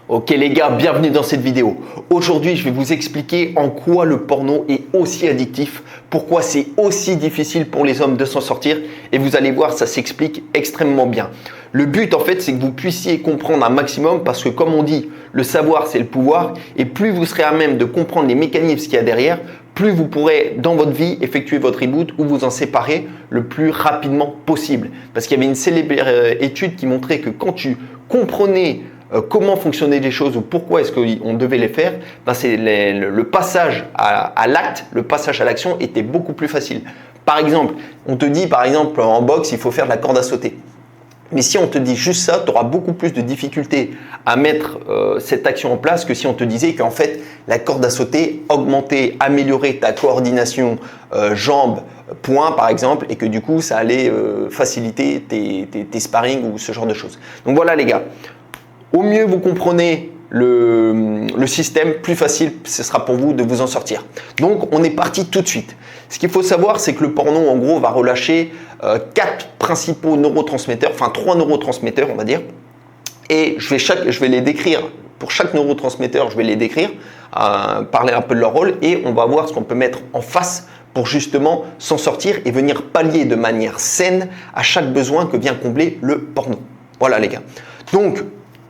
Ok les gars, bienvenue dans cette vidéo. Aujourd'hui, je vais vous expliquer en quoi le porno est aussi addictif, pourquoi c'est aussi difficile pour les hommes de s'en sortir et vous allez voir, ça s'explique extrêmement bien. Le but en fait, c'est que vous puissiez comprendre un maximum parce que comme on dit, le savoir c'est le pouvoir et plus vous serez à même de comprendre les mécanismes qu'il y a derrière, plus vous pourrez dans votre vie effectuer votre reboot ou vous en séparer le plus rapidement possible. Parce qu'il y avait une célèbre étude qui montrait que quand tu comprenais comment fonctionnaient les choses ou pourquoi est-ce qu'on devait les faire, c'est le passage à l'acte, le passage à l'action était beaucoup plus facile. Par exemple, on te dit par exemple en boxe, il faut faire de la corde à sauter. Mais si on te dit juste ça, tu auras beaucoup plus de difficultés à mettre cette action en place que si on te disait qu'en fait, la corde à sauter augmentait, améliorait ta coordination jambes, poings par exemple et que du coup, ça allait faciliter tes sparring ou ce genre de choses. Donc voilà les gars. Au mieux vous comprenez le système, plus facile ce sera pour vous de vous en sortir. Donc on est parti tout de suite. Ce qu'il faut savoir, c'est que le porno en gros va relâcher 4 principaux neurotransmetteurs, enfin 3 neurotransmetteurs on va dire. Et je vais les décrire, pour chaque neurotransmetteur je vais les décrire, parler un peu de leur rôle et on va voir ce qu'on peut mettre en face pour justement s'en sortir et venir pallier de manière saine à chaque besoin que vient combler le porno. Voilà les gars. Donc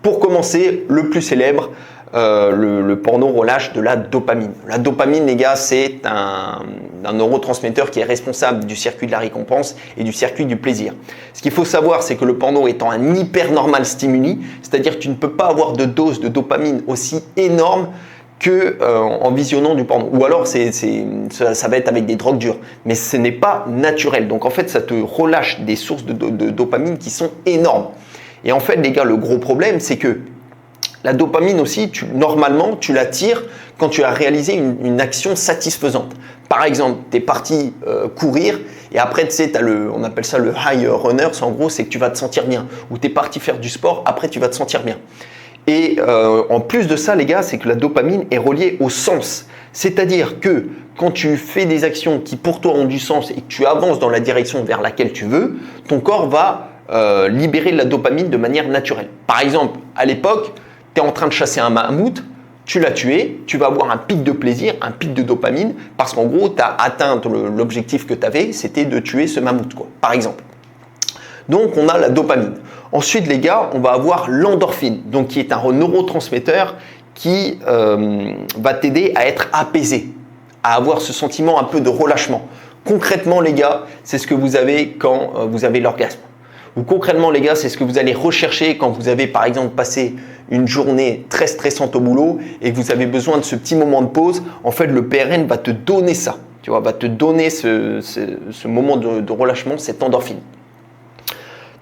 pour commencer, le plus célèbre, le porno relâche de la dopamine. La dopamine, les gars, c'est un neurotransmetteur qui est responsable du circuit de la récompense et du circuit du plaisir. Ce qu'il faut savoir, c'est que le porno étant un hyper-normal stimuli, c'est-à-dire que tu ne peux pas avoir de dose de dopamine aussi énorme en visionnant du porno. Ou alors, ça va être avec des drogues dures. Mais ce n'est pas naturel. Donc, en fait, ça te relâche des sources de dopamine qui sont énormes. Et en fait, les gars, le gros problème, c'est que la dopamine aussi, normalement, tu la tires quand tu as réalisé une action satisfaisante. Par exemple, tu es parti courir et après, tu sais, on appelle ça le high runner. En gros, c'est que tu vas te sentir bien. Ou tu es parti faire du sport, après, tu vas te sentir bien. Et en plus de ça, les gars, c'est que la dopamine est reliée au sens. C'est-à-dire que quand tu fais des actions qui pour toi ont du sens et que tu avances dans la direction vers laquelle tu veux, ton corps va libérer de la dopamine de manière naturelle. Par exemple, à l'époque, tu es en train de chasser un mammouth, tu l'as tué, tu vas avoir un pic de plaisir, un pic de dopamine, parce qu'en gros, tu as atteint l'objectif que tu avais, c'était de tuer ce mammouth, quoi, par exemple. Donc, on a la dopamine. Ensuite, les gars, on va avoir l'endorphine, donc qui est un neurotransmetteur qui va t'aider à être apaisé, à avoir ce sentiment un peu de relâchement. Concrètement, les gars, c'est ce que vous avez quand vous avez l'orgasme. Ou concrètement, les gars, c'est ce que vous allez rechercher quand vous avez, par exemple, passé une journée très stressante au boulot et que vous avez besoin de ce petit moment de pause. En fait, le PRN va te donner ça, tu vois, va te donner ce moment de relâchement, cette endorphine.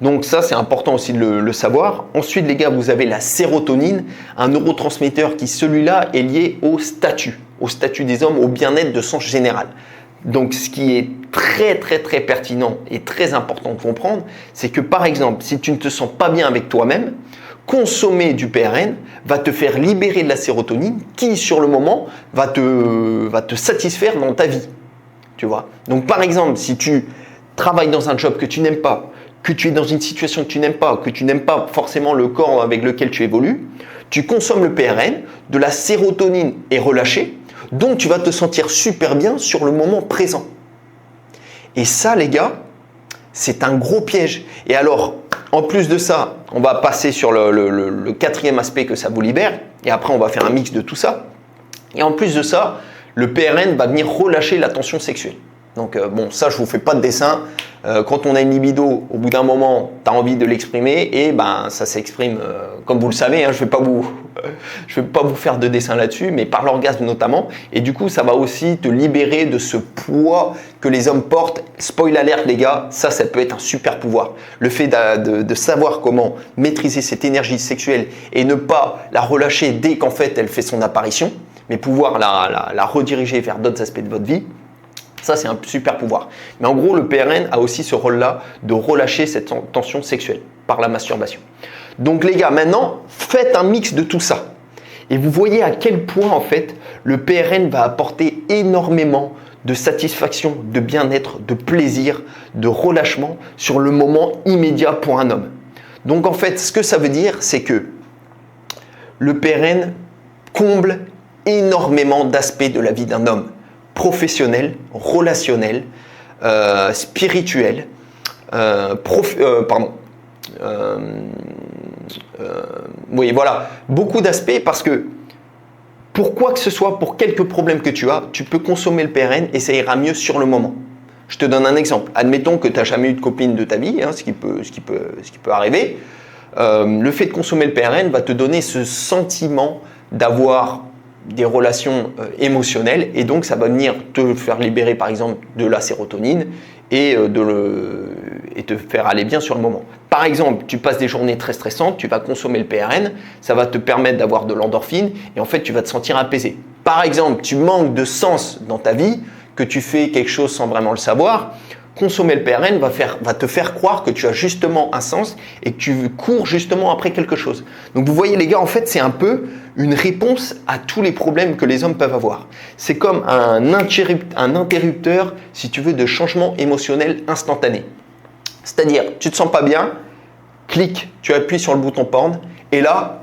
Donc ça, c'est important aussi de le savoir. Ensuite, les gars, vous avez la sérotonine, un neurotransmetteur qui, celui-là, est lié au statut des hommes, au bien-être de sens général. Donc, ce qui est très pertinent et très important de comprendre, c'est que par exemple, si tu ne te sens pas bien avec toi-même, consommer du PRN va te faire libérer de la sérotonine qui, sur le moment, va te satisfaire dans ta vie. Tu vois ? Donc, par exemple, si tu travailles dans un job que tu n'aimes pas, que tu es dans une situation que tu n'aimes pas, que tu n'aimes pas forcément le corps avec lequel tu évolues, tu consommes le PRN, de la sérotonine est relâchée, donc tu vas te sentir super bien sur le moment présent. Et ça, les gars, c'est un gros piège. Et alors, en plus de ça, on va passer sur le quatrième aspect que ça vous libère. Et après, on va faire un mix de tout ça. Et en plus de ça, le PRN va venir relâcher la tension sexuelle. Donc bon, ça, je ne vous fais pas de dessin. Quand on a une libido, au bout d'un moment, tu as envie de l'exprimer et ça s'exprime, comme vous le savez, hein, je ne vais pas vous faire de dessin là-dessus, mais par l'orgasme notamment. Et du coup, ça va aussi te libérer de ce poids que les hommes portent. Spoil alert, les gars, ça peut être un super pouvoir. Le fait de savoir comment maîtriser cette énergie sexuelle et ne pas la relâcher dès qu'en fait elle fait son apparition, mais pouvoir la rediriger vers d'autres aspects de votre vie. Ça, c'est un super pouvoir. Mais en gros, le PRN a aussi ce rôle-là de relâcher cette tension sexuelle par la masturbation. Donc les gars, maintenant, faites un mix de tout ça. Et vous voyez à quel point, en fait, le PRN va apporter énormément de satisfaction, de bien-être, de plaisir, de relâchement sur le moment immédiat pour un homme. Donc en fait, ce que ça veut dire, c'est que le PRN comble énormément d'aspects de la vie d'un homme, professionnel, relationnel, spirituel, oui, voilà, beaucoup d'aspects parce que pour quoi que ce soit, pour quelques problèmes que tu as, tu peux consommer le PRN et ça ira mieux sur le moment. Je te donne un exemple. Admettons que tu n'as jamais eu de copine de ta vie, ce qui peut arriver. Le fait de consommer le PRN va te donner ce sentiment d'avoir des relations émotionnelles et donc ça va venir te faire libérer par exemple de la sérotonine et te faire aller bien sur le moment. Par exemple, tu passes des journées très stressantes, tu vas consommer le PRN, ça va te permettre d'avoir de l'endorphine et en fait tu vas te sentir apaisé. Par exemple, tu manques de sens dans ta vie, que tu fais quelque chose sans vraiment le savoir, consommer le PRN va te faire croire que tu as justement un sens et que tu cours justement après quelque chose. Donc vous voyez les gars, en fait c'est un peu une réponse à tous les problèmes que les hommes peuvent avoir. C'est comme un interrupteur, si tu veux, de changement émotionnel instantané. C'est-à-dire, tu te sens pas bien, clique, tu appuies sur le bouton porn et là,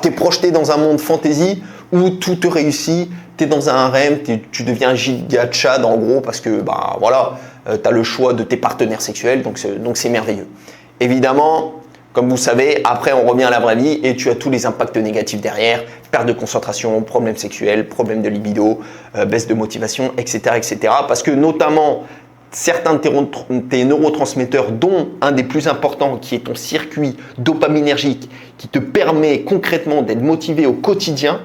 tu es projeté dans un monde fantasy où tout te réussit, tu es dans un harem, tu deviens un giga Tchad en gros parce que tu as le choix de tes partenaires sexuels, donc c'est merveilleux. Évidemment, comme vous savez, après on revient à la vraie vie et tu as tous les impacts négatifs derrière, perte de concentration, problèmes sexuels, problèmes de libido, baisse de motivation, etc. etc. Parce que notamment, certains de tes neurotransmetteurs, dont un des plus importants qui est ton circuit dopaminergique qui te permet concrètement d'être motivé au quotidien,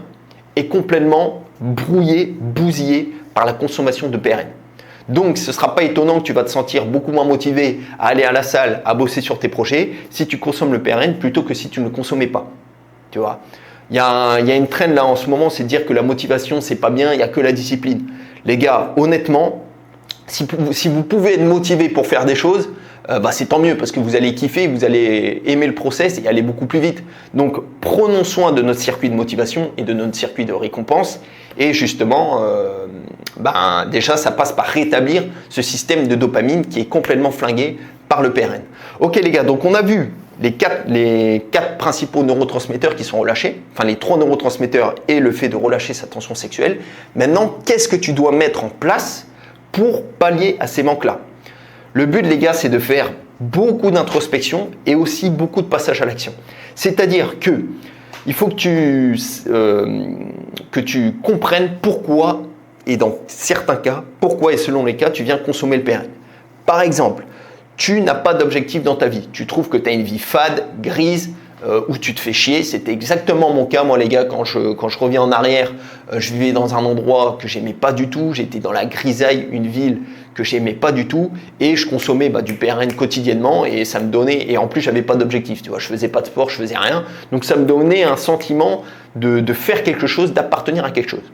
est complètement brouillé, bousillé par la consommation de PRN. Donc, ce ne sera pas étonnant que tu vas te sentir beaucoup moins motivé à aller à la salle, à bosser sur tes projets si tu consommes le PRN plutôt que si tu ne le consommais pas. Tu vois, il y a une trend là en ce moment, c'est de dire que la motivation, c'est pas bien, il n'y a que la discipline. Les gars, honnêtement, si vous pouvez être motivé pour faire des choses, c'est tant mieux parce que vous allez kiffer, vous allez aimer le process et aller beaucoup plus vite. Donc, prenons soin de notre circuit de motivation et de notre circuit de récompense. Et justement, déjà, ça passe par rétablir ce système de dopamine qui est complètement flingué par le PRN. Ok les gars, donc on a vu les quatre principaux neurotransmetteurs qui sont relâchés, enfin les 3 neurotransmetteurs et le fait de relâcher sa tension sexuelle. Maintenant, qu'est-ce que tu dois mettre en place pour pallier à ces manques-là? Le but, les gars, c'est de faire beaucoup d'introspection et aussi beaucoup de passage à l'action. C'est-à-dire que il faut que tu comprennes pourquoi, et dans certains cas, pourquoi et selon les cas, tu viens consommer le PRN. Par exemple, tu n'as pas d'objectif dans ta vie. Tu trouves que tu as une vie fade, grise, où tu te fais chier. C'était exactement mon cas, moi les gars, quand je reviens en arrière, je vivais dans un endroit que j'aimais pas du tout, j'étais dans la grisaille, une ville que j'aimais pas du tout et je consommais du PRN quotidiennement et ça me donnait, et en plus j'avais pas d'objectif, tu vois, je faisais pas de sport, je faisais rien, donc ça me donnait un sentiment de faire quelque chose, d'appartenir à quelque chose.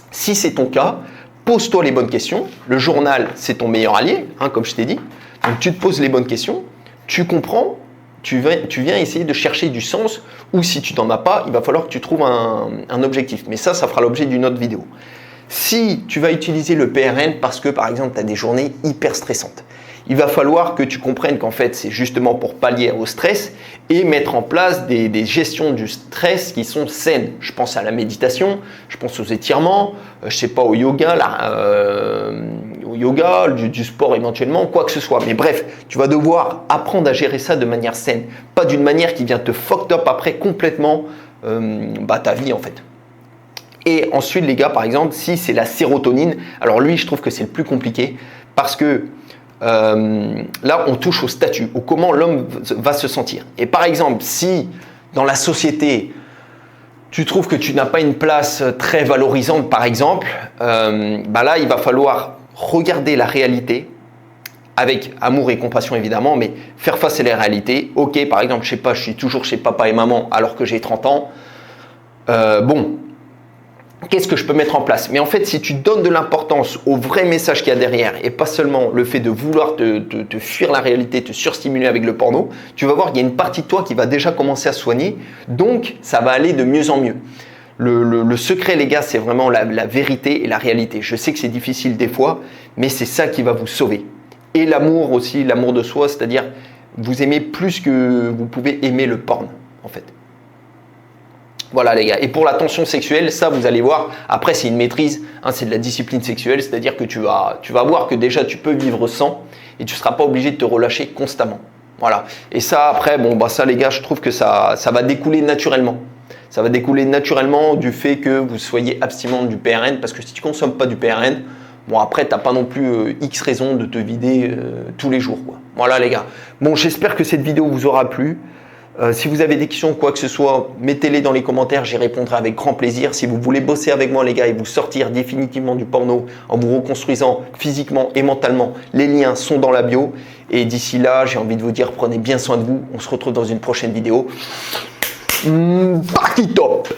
Si c'est ton cas, pose-toi les bonnes questions, le journal c'est ton meilleur allié, comme je t'ai dit, donc tu te poses les bonnes questions, tu comprends, tu viens essayer de chercher du sens, ou si tu n'en as pas, il va falloir que tu trouves un objectif. Mais ça fera l'objet d'une autre vidéo. Si tu vas utiliser le PRN parce que, par exemple, tu as des journées hyper stressantes, il va falloir que tu comprennes qu'en fait, c'est justement pour pallier au stress et mettre en place des gestions du stress qui sont saines. Je pense à la méditation, je pense aux étirements, je sais pas, au yoga, du sport éventuellement, quoi que ce soit. Mais bref, tu vas devoir apprendre à gérer ça de manière saine, pas d'une manière qui vient te fucked up après complètement ta vie en fait. Et ensuite les gars, par exemple, si c'est la sérotonine, alors lui je trouve que c'est le plus compliqué parce que là on touche au statut, au comment l'homme va se sentir. Et par exemple, si dans la société tu trouves que tu n'as pas une place très valorisante par exemple, là il va falloir regarder la réalité avec amour et compassion évidemment, mais faire face à la réalité. Ok, par exemple, je sais pas, je suis toujours chez papa et maman alors que j'ai 30 ans. Qu'est-ce que je peux mettre en place? Mais en fait, si tu donnes de l'importance au vrai message qu'il y a derrière et pas seulement le fait de vouloir te fuir la réalité, te surstimuler avec le porno, tu vas voir qu'il y a une partie de toi qui va déjà commencer à se soigner. Donc, ça va aller de mieux en mieux. Le secret, les gars, c'est vraiment la vérité et la réalité. Je sais que c'est difficile des fois, mais c'est ça qui va vous sauver. Et l'amour aussi, l'amour de soi, c'est-à-dire vous aimez plus que vous pouvez aimer le porn, en fait. Voilà les gars. Et pour la tension sexuelle, ça vous allez voir, après c'est une maîtrise, hein, c'est de la discipline sexuelle, c'est-à-dire que tu vas voir que déjà tu peux vivre sans et tu ne seras pas obligé de te relâcher constamment. Voilà. Et ça après, bon bah ça les gars, je trouve que ça va découler naturellement. Ça va découler naturellement du fait que vous soyez abstinent du PRN, parce que si tu ne consommes pas du PRN, bon après tu n'as pas non plus X raisons de te vider tous les jours, quoi. Voilà les gars. Bon, j'espère que cette vidéo vous aura plu. Si vous avez des questions ou quoi que ce soit, mettez-les dans les commentaires, j'y répondrai avec grand plaisir. Si vous voulez bosser avec moi les gars et vous sortir définitivement du porno en vous reconstruisant physiquement et mentalement, les liens sont dans la bio. Et d'ici là, j'ai envie de vous dire, prenez bien soin de vous. On se retrouve dans une prochaine vidéo. Party top!